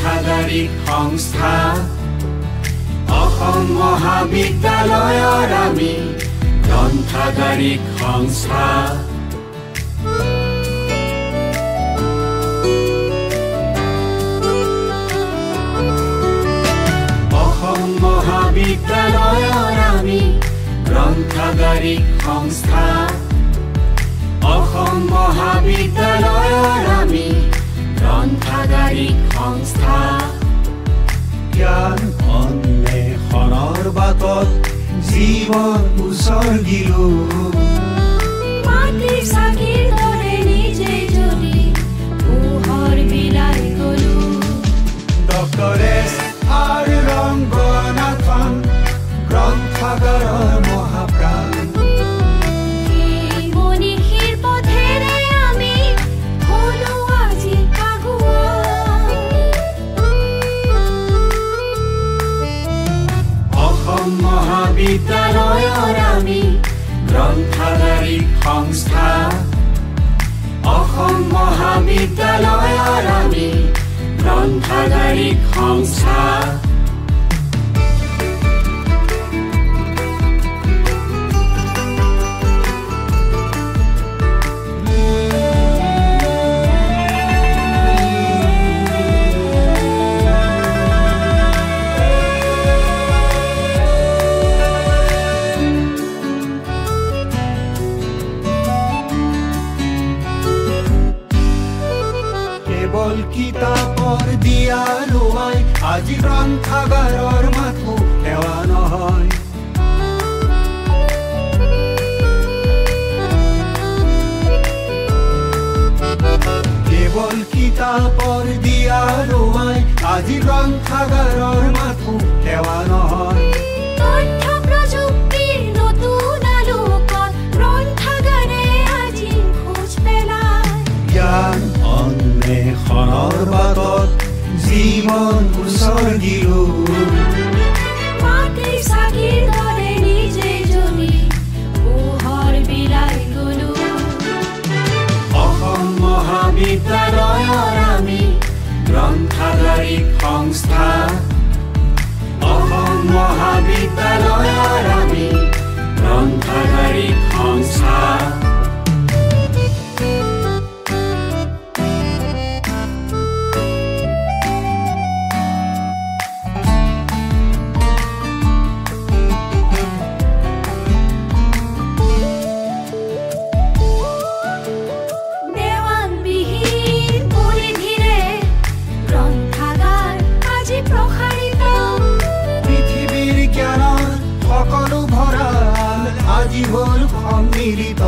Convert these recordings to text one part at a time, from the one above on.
গ্ৰন্থাগাৰিক সংস্থা অসম মহাবিদ্যালয়ৰ আমি গ্ৰন্থাগাৰিক সংস্থা অসম মহাবিদ্যালয়ৰ আমি গ্ৰন্থাগাৰিক সংস্থা অসম মহাবিদ্যালয়ৰ আমি গ্ৰন্থাগাৰিক সংস্থা জ্ঞান অন্বেষণৰ বাটত জীৱন উচৰ্গিলো মাটিৰ চাকিৰ দৰে নিজে জ্বলি পোহৰ বিলাই গলো ডক্টৰ এছ.আৰ. ৰংগনাথন গ্ৰন্থাগাৰৰ মহাপ্ৰাণ মনীষীৰ পথেৰে আমি হলো আজি আগুৱা অসম মহাবিদ্যালয়ৰ আমি গ্ৰন্থাগাৰিক সংস্থা অসম মহাবিদ্যালয়ৰ আমি গ্ৰন্থাগাৰিক সংস্থা কেৱল কিতাপৰ দিয়া লোৱাই আজি গ্ৰন্থাগাৰৰ মাথো সেৱা নহয় কেৱল কিতাপৰ দিয়া লোৱাই আজি গ্ৰন্থাগাৰৰ মাথো সেৱা নহয় তথ্য প্ৰযুক্তিৰ নতুন আলোকত গ্ৰন্থাগাৰে আজি খোজ পেলায় জ্ঞান অন্বেষণৰ বাটত জীৱন উচৰ্গিলো মাটিৰ চাকিৰ দৰে নিজে জ্বলি পোহৰ বিলাই গলো অসম মহাবিদ্যালয়ৰ আমি গ্ৰন্থাগাৰিক সংস্থা অসম মহাবিদ্যালয়ৰ আমি গ্ৰন্থাগাৰিক সংস্থা দেৱালবিহীন পৰিধিৰে গ্ৰন্থাগাৰ আজি প্ৰসাৰিত পৃথিৱীৰ জ্ঞানৰ সকলো ভঁৰাল আজি হ'ল সন্মিলিত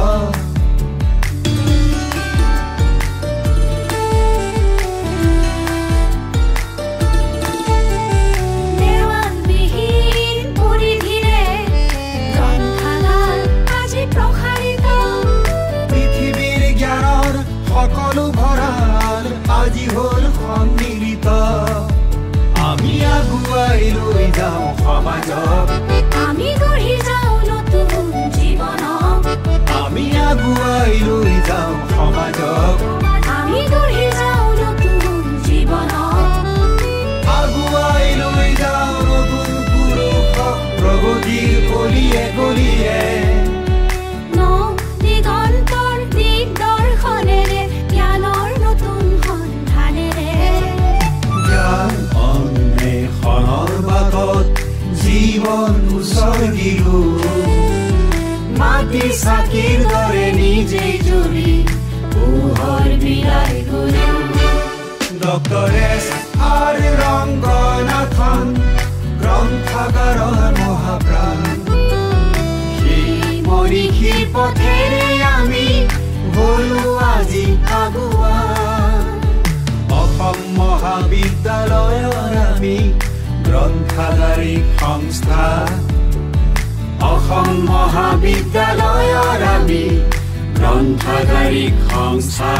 দেৱালবিহীন পৰিধিৰে গ্ৰন্থাগাৰ আজি প্ৰসাৰিত পৃথিৱীৰ জ্ঞানৰ সকলো ভঁৰাল আজি হ'ল সন্মিলিত আমি আগুৱাই লৈ যাওঁ সমাজক আমি গঢ়ি যাওঁ নতুন জীৱনক আমি আগুৱাই লৈ যাওঁ সমাজক আমি গঢ়ি যাওঁ নতুন জীৱনক আগুৱাই লৈ যাওঁ নতুন পুৰুষক প্ৰগতিৰ গলিয়ে গলিয়ে ন দিগন্তৰ দিগদৰ্শনেৰে জ্ঞানৰ নতুন সন্ধানেৰে জ্ঞান অন্বেষণৰ বাটত জীৱন উচৰ্গিলো মাটিৰ চাকিৰ দৰে নিজে জ্বলি পোহৰ বিলাই গলো ডক্টৰ এছ.আৰ. ৰংগনাথন গ্ৰন্থাগাৰৰ মহাপ্ৰাণ সেই মনীষীৰ পথেৰে আমি হলো আজি আগুৱা অসম মহাবিদ্যালয়ৰ আমি গ্ৰন্থাগাৰিক সংস্থা অসম মহাবিদ্যালয়ৰ আমি গ্ৰন্থাগাৰিক সংস্থা